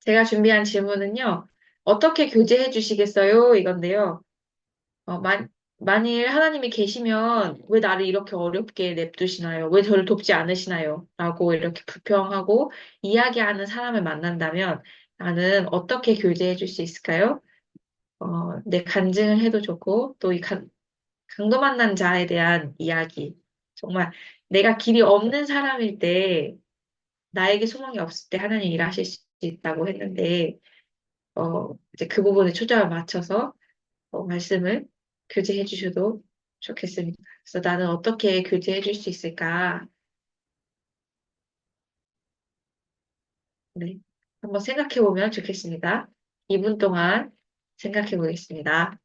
제가 준비한 질문은요. 어떻게 교제해 주시겠어요? 이건데요. 어, 만일 하나님이 계시면 왜 나를 이렇게 어렵게 냅두시나요? 왜 저를 돕지 않으시나요? 라고 이렇게 불평하고 이야기하는 사람을 만난다면 나는 어떻게 교제해 줄 수 있을까요? 내 간증을 해도 좋고 또 이 강도 만난 자에 대한 이야기. 정말 내가 길이 없는 사람일 때 나에게 소망이 없을 때 하나님 일하실 수 있다고 했는데 이제 그 부분에 초점을 맞춰서 말씀을 교제해 주셔도 좋겠습니다. 그래서 나는 어떻게 교제해 줄 수 있을까? 네. 한번 생각해 보면 좋겠습니다. 2분 동안 생각해 보겠습니다.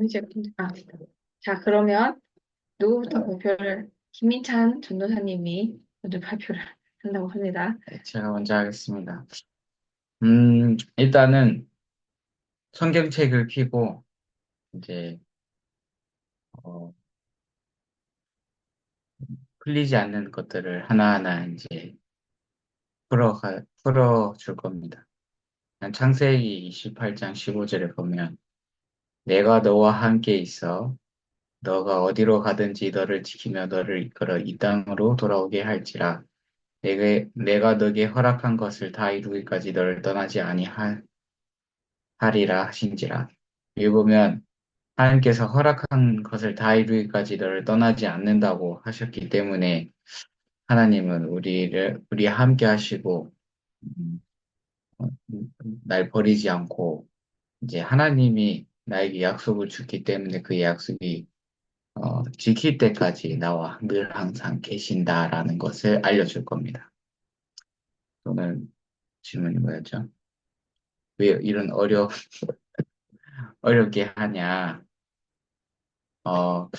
이제 자, 그러면 누구부터 발표를, 김민찬 전도사님이 먼저 발표를 한다고 합니다. 네, 제가 먼저 하겠습니다. 일단은 성경책을 펴고 이제 어, 풀리지 않는 것들을 하나하나 이제 풀어줄 겁니다. 창세기 28장 15절에 보면 내가 너와 함께 있어 너가 어디로 가든지 너를 지키며 너를 이끌어 이 땅으로 돌아오게 할지라 내가 너에게 허락한 것을 다 이루기까지 너를 떠나지 아니하리라 하신지라. 여기 보면 하나님께서 허락한 것을 다 이루기까지 너를 떠나지 않는다고 하셨기 때문에 하나님은 우리 함께 하시고, 음, 날 버리지 않고, 이제 하나님이 나에게 약속을 줬기 때문에 그 약속이 지킬 때까지 나와 늘 항상 계신다라는 것을 알려줄 겁니다. 오늘 질문이 뭐였죠? 왜 이런 어렵게 하냐? 어,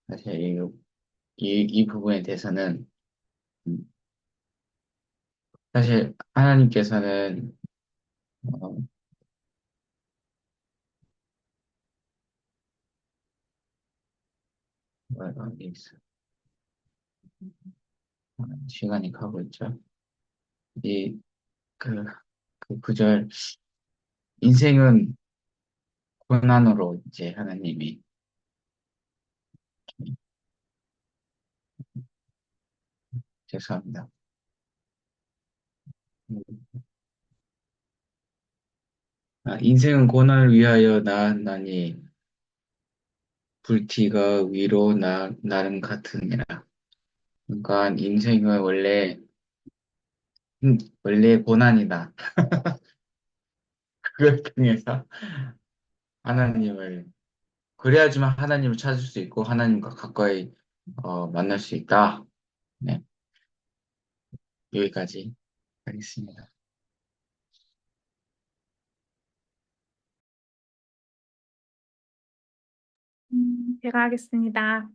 사실 이 부분에 대해서는, 음, 사실 하나님께서는 어, 어디 있어? 시간이 가고 있죠. 이 그 구절 인생은 고난으로 이제 하나님이 죄송합니다. 인생은 고난을 위하여 낳았나니 불티가 위로 나름 같으니라. 그러니까 인생은 원래 고난이다. 그걸 통해서 하나님을 그래야지만 하나님을 찾을 수 있고 하나님과 가까이 만날 수 있다. 네, 여기까지 하겠습니다. 제가 하겠습니다.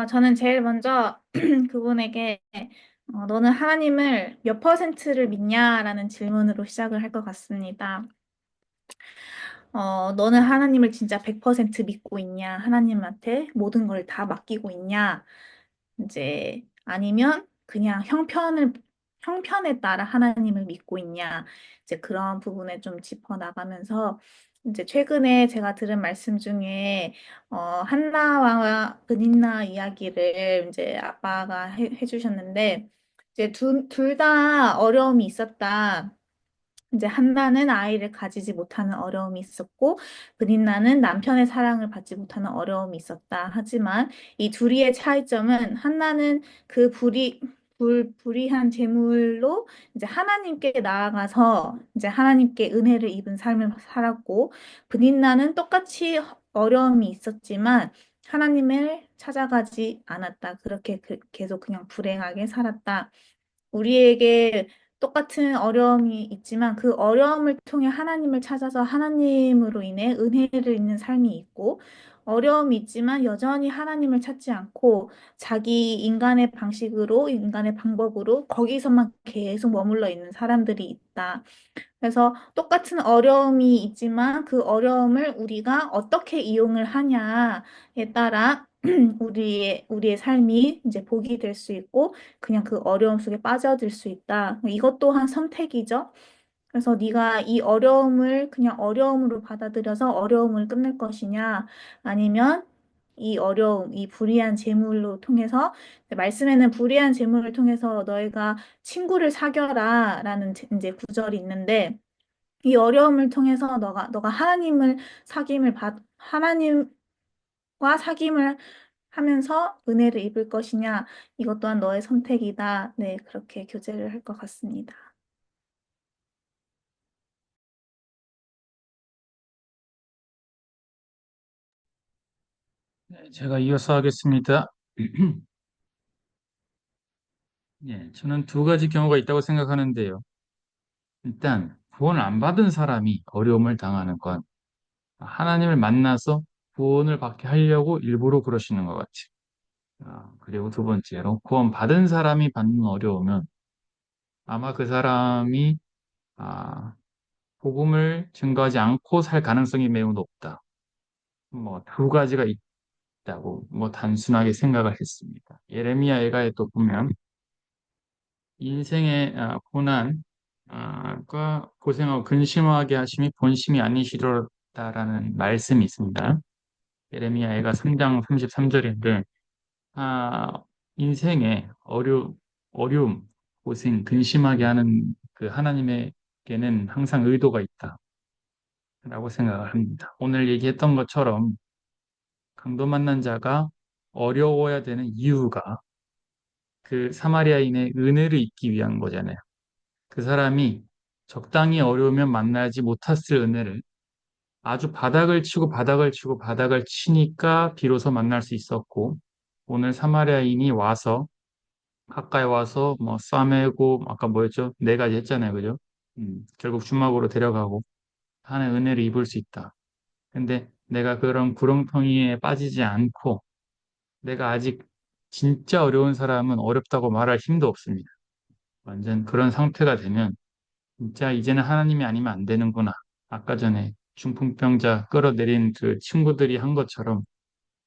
저는 제일 먼저 그분에게 너는 하나님을 몇 퍼센트를 믿냐라는 질문으로 시작을 할 것 같습니다. 너는 하나님을 진짜 100% 믿고 있냐? 하나님한테 모든 걸 다 맡기고 있냐? 이제 아니면 그냥 형편에 따라 하나님을 믿고 있냐? 이제 그런 부분에 좀 짚어 나가면서 이제 최근에 제가 들은 말씀 중에 한나와 은인나 이야기를 이제 아빠가 해주셨는데 이제 둘 다 어려움이 있었다. 이제 한나는 아이를 가지지 못하는 어려움이 있었고, 브린나는 남편의 사랑을 받지 못하는 어려움이 있었다. 하지만 이 둘이의 차이점은 한나는 그 불의한 재물로 이제 하나님께 나아가서 이제 하나님께 은혜를 입은 삶을 살았고, 브린나는 똑같이 어려움이 있었지만 하나님을 찾아가지 않았다. 그렇게 계속 그냥 불행하게 살았다. 우리에게 똑같은 어려움이 있지만 그 어려움을 통해 하나님을 찾아서 하나님으로 인해 은혜를 입는 삶이 있고 어려움이 있지만 여전히 하나님을 찾지 않고 자기 인간의 방식으로 인간의 방법으로 거기서만 계속 머물러 있는 사람들이 있다. 그래서 똑같은 어려움이 있지만 그 어려움을 우리가 어떻게 이용을 하냐에 따라 우리의 삶이 이제 복이 될 수 있고 그냥 그 어려움 속에 빠져들 수 있다. 이것 또한 선택이죠. 그래서 네가 이 어려움을 그냥 어려움으로 받아들여서 어려움을 끝낼 것이냐 아니면 이 어려움, 이 불의한 재물로 통해서 말씀에는 불의한 재물을 통해서 너희가 친구를 사겨라라는 이제 구절이 있는데 이 어려움을 통해서 너가 하나님과 사귐을 하면서 은혜를 입을 것이냐, 이것 또한 너의 선택이다. 네, 그렇게 교제를 할 것 같습니다. 네, 제가 이어서 하겠습니다. 예, 저는 두 가지 경우가 있다고 생각하는데요. 일단 구원을 안 받은 사람이 어려움을 당하는 건 하나님을 만나서 구원을 받게 하려고 일부러 그러시는 것 같아요. 그리고 두 번째로 구원 받은 사람이 받는 어려움은 아마 그 사람이 아, 복음을 증거하지 않고 살 가능성이 매우 높다. 뭐 두 가지가 있다고 뭐 단순하게 생각을 했습니다. 예레미야 애가에 또 보면 인생의 고난과 고생하고 근심하게 하심이 본심이 아니시로다라는 말씀이 있습니다. 예레미야 애가 3장 33절인데 아, 인생의 어려움, 고생, 근심하게 하는 그 하나님에게는 항상 의도가 있다라고 생각을 합니다. 오늘 얘기했던 것처럼 강도 만난 자가 어려워야 되는 이유가 그 사마리아인의 은혜를 입기 위한 거잖아요. 그 사람이 적당히 어려우면 만나지 못했을 은혜를 아주 바닥을 치고 바닥을 치고 바닥을 치니까 비로소 만날 수 있었고 오늘 사마리아인이 와서 가까이 와서 뭐 싸매고 아까 뭐였죠? 네 가지 했잖아요. 그죠? 결국 주막으로 데려가고 하나의 은혜를 입을 수 있다. 근데 내가 그런 구렁텅이에 빠지지 않고 내가 아직 진짜 어려운 사람은 어렵다고 말할 힘도 없습니다. 완전 그런 상태가 되면 진짜 이제는 하나님이 아니면 안 되는구나. 아까 전에 중풍병자 끌어내린 그 친구들이 한 것처럼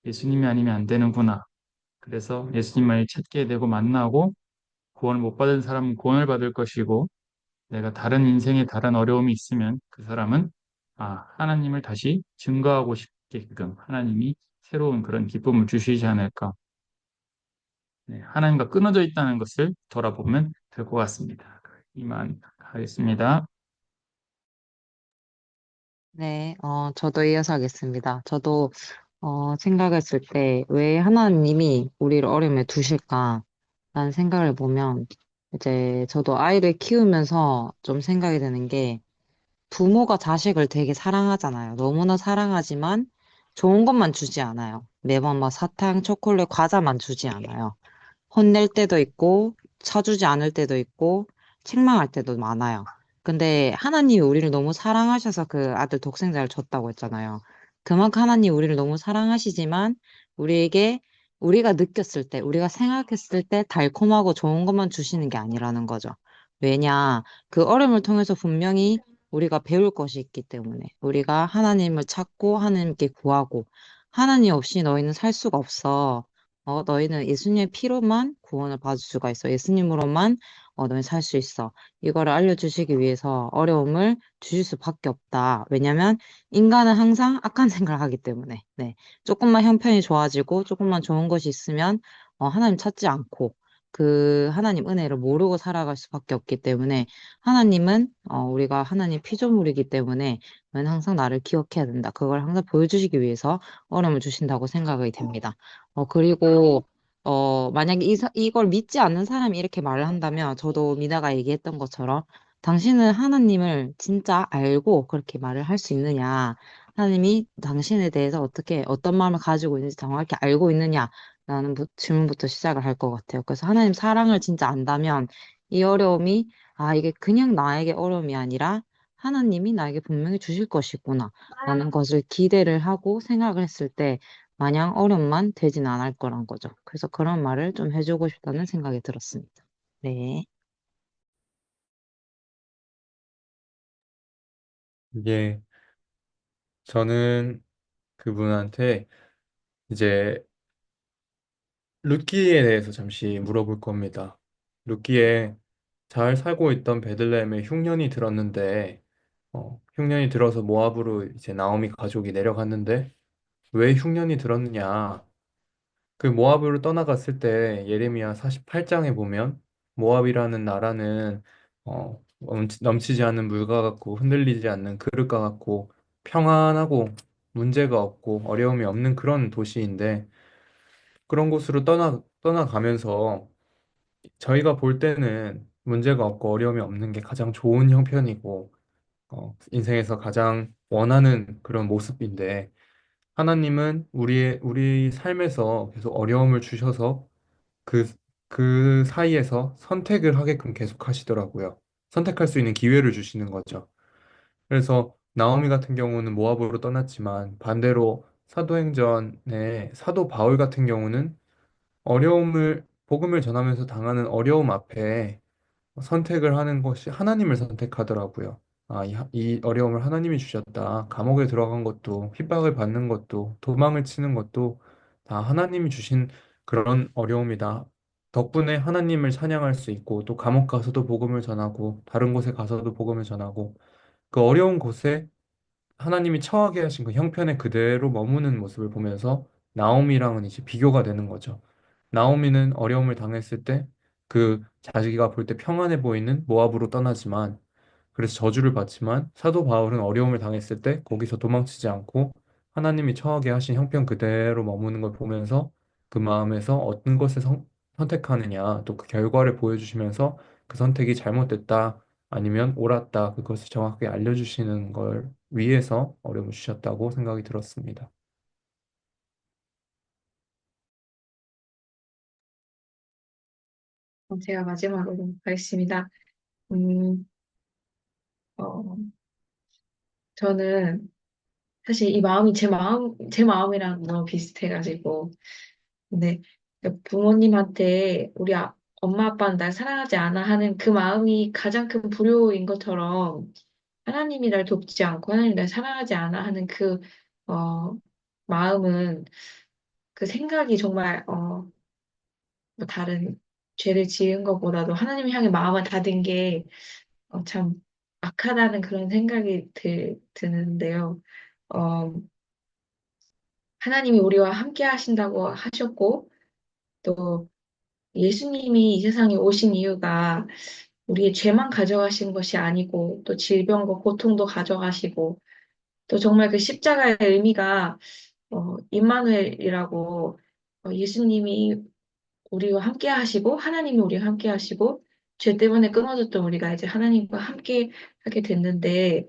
예수님이 아니면 안 되는구나. 그래서 예수님을 찾게 되고 만나고 구원을 못 받은 사람은 구원을 받을 것이고 내가 다른 인생에 다른 어려움이 있으면 그 사람은 하나님을 다시 증거하고 싶게끔 하나님이 새로운 그런 기쁨을 주시지 않을까. 네, 하나님과 끊어져 있다는 것을 돌아보면 될 것 같습니다. 이만 하겠습니다. 네, 저도 이어서 하겠습니다. 저도, 생각했을 때 왜 하나님이 우리를 어려움에 두실까? 라는 생각을 해보면, 이제 저도 아이를 키우면서 좀 생각이 드는 게, 부모가 자식을 되게 사랑하잖아요. 너무나 사랑하지만 좋은 것만 주지 않아요. 매번 막 사탕, 초콜릿, 과자만 주지 않아요. 혼낼 때도 있고, 쳐주지 않을 때도 있고, 책망할 때도 많아요. 근데 하나님이 우리를 너무 사랑하셔서 그 아들 독생자를 줬다고 했잖아요. 그만큼 하나님 우리를 너무 사랑하시지만, 우리에게 우리가 느꼈을 때, 우리가 생각했을 때 달콤하고 좋은 것만 주시는 게 아니라는 거죠. 왜냐, 그 어려움을 통해서 분명히 우리가 배울 것이 있기 때문에, 우리가 하나님을 찾고 하나님께 구하고, 하나님 없이 너희는 살 수가 없어. 너희는 예수님의 피로만 구원을 받을 수가 있어. 예수님으로만 너희 살 수 있어. 이거를 알려주시기 위해서 어려움을 주실 수밖에 없다. 왜냐면 인간은 항상 악한 생각을 하기 때문에. 네. 조금만 형편이 좋아지고 조금만 좋은 것이 있으면 하나님 찾지 않고 그 하나님 은혜를 모르고 살아갈 수밖에 없기 때문에 하나님은 우리가 하나님 피조물이기 때문에 너는 항상 나를 기억해야 된다. 그걸 항상 보여주시기 위해서 어려움을 주신다고 생각이 됩니다. 그리고, 만약에 이걸 믿지 않는 사람이 이렇게 말을 한다면, 저도 미나가 얘기했던 것처럼, 당신은 하나님을 진짜 알고 그렇게 말을 할 수 있느냐, 하나님이 당신에 대해서 어떤 마음을 가지고 있는지 정확히 알고 있느냐라는 질문부터 시작을 할 것 같아요. 그래서 하나님 사랑을 진짜 안다면, 이 어려움이, 이게 그냥 나에게 어려움이 아니라, 하나님이 나에게 분명히 주실 것이구나, 라는 것을 기대를 하고 생각을 했을 때, 마냥 어려움만 되진 않을 거란 거죠. 그래서 그런 말을 좀 해주고 싶다는 생각이 들었습니다. 네. 이게 저는 그분한테 이제 룻기에 대해서 잠시 물어볼 겁니다. 룻기에 잘 살고 있던 베들레헴에 흉년이 들었는데, 흉년이 들어서 모압으로 이제 나오미 가족이 내려갔는데, 왜 흉년이 들었느냐? 그 모압으로 떠나갔을 때 예레미야 48장에 보면 모압이라는 나라는 넘치지 않는 물과 같고 흔들리지 않는 그릇과 같고 평안하고 문제가 없고 어려움이 없는 그런 도시인데 그런 곳으로 떠나가면서 저희가 볼 때는 문제가 없고 어려움이 없는 게 가장 좋은 형편이고 인생에서 가장 원하는 그런 모습인데 하나님은 우리 삶에서 계속 어려움을 주셔서 그, 그 사이에서 선택을 하게끔 계속 하시더라고요. 선택할 수 있는 기회를 주시는 거죠. 그래서 나오미 같은 경우는 모압으로 떠났지만 반대로 사도행전의 사도 바울 같은 경우는 복음을 전하면서 당하는 어려움 앞에 선택을 하는 것이 하나님을 선택하더라고요. 이 어려움을 하나님이 주셨다. 감옥에 들어간 것도, 핍박을 받는 것도, 도망을 치는 것도 다 하나님이 주신 그런 어려움이다. 덕분에 하나님을 찬양할 수 있고, 또 감옥 가서도 복음을 전하고, 다른 곳에 가서도 복음을 전하고, 그 어려운 곳에 하나님이 처하게 하신 그 형편에 그대로 머무는 모습을 보면서 나오미랑은 이제 비교가 되는 거죠. 나오미는 어려움을 당했을 때 그 자기가 볼 때 평안해 보이는 모압으로 떠나지만 그래서 저주를 받지만 사도 바울은 어려움을 당했을 때 거기서 도망치지 않고 하나님이 처하게 하신 형편 그대로 머무는 걸 보면서 그 마음에서 어떤 것을 선택하느냐 또 그 결과를 보여주시면서 그 선택이 잘못됐다 아니면 옳았다 그것을 정확하게 알려주시는 걸 위해서 어려움을 주셨다고 생각이 들었습니다. 제가 마지막으로 하겠습니다. 음, 어, 저는 사실 이 마음이 제 마음이랑 너무 비슷해가지고, 근데 부모님한테 엄마 아빠는 날 사랑하지 않아 하는 그 마음이 가장 큰 불효인 것처럼 하나님이 날 돕지 않고 하나님이 날 사랑하지 않아 하는 어, 마음은 그 생각이 정말, 뭐 다른 죄를 지은 것보다도 하나님 향해 마음을 닫은 게 참 악하다는 그런 생각이 드는데요. 어, 하나님이 우리와 함께 하신다고 하셨고, 또 예수님이 이 세상에 오신 이유가 우리의 죄만 가져가신 것이 아니고, 또 질병과 고통도 가져가시고, 또 정말 그 십자가의 의미가, 임마누엘이라고, 예수님이 우리와 함께 하시고, 하나님이 우리와 함께 하시고, 죄 때문에 끊어졌던 우리가 이제 하나님과 함께 하게 됐는데,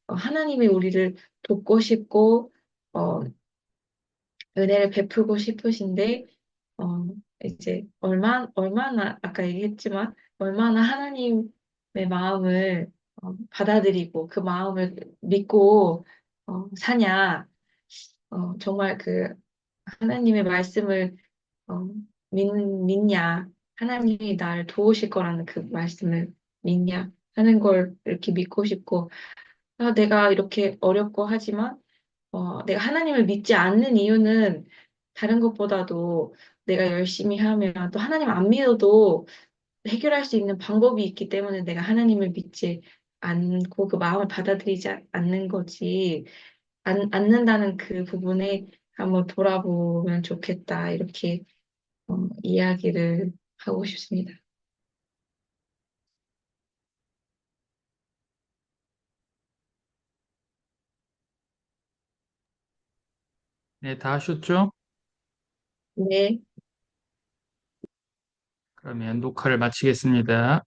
하나님이 우리를 돕고 싶고, 어, 은혜를 베풀고 싶으신데, 어, 이제, 얼마나, 아까 얘기했지만, 얼마나 하나님의 마음을 받아들이고, 그 마음을 믿고, 사냐, 정말 그, 하나님의 말씀을, 어, 믿냐, 하나님이 나를 도우실 거라는 그 말씀을 믿냐, 하는 걸 이렇게 믿고 싶고, 내가 이렇게 어렵고 하지만, 내가 하나님을 믿지 않는 이유는 다른 것보다도 내가 열심히 하면 또 하나님 안 믿어도 해결할 수 있는 방법이 있기 때문에 내가 하나님을 믿지 않고 그 마음을 받아들이지 않는 거지, 않는다는 그 부분에 한번 돌아보면 좋겠다. 이렇게 이야기를 하고 싶습니다. 네, 다 하셨죠? 네. 그러면 녹화를 마치겠습니다.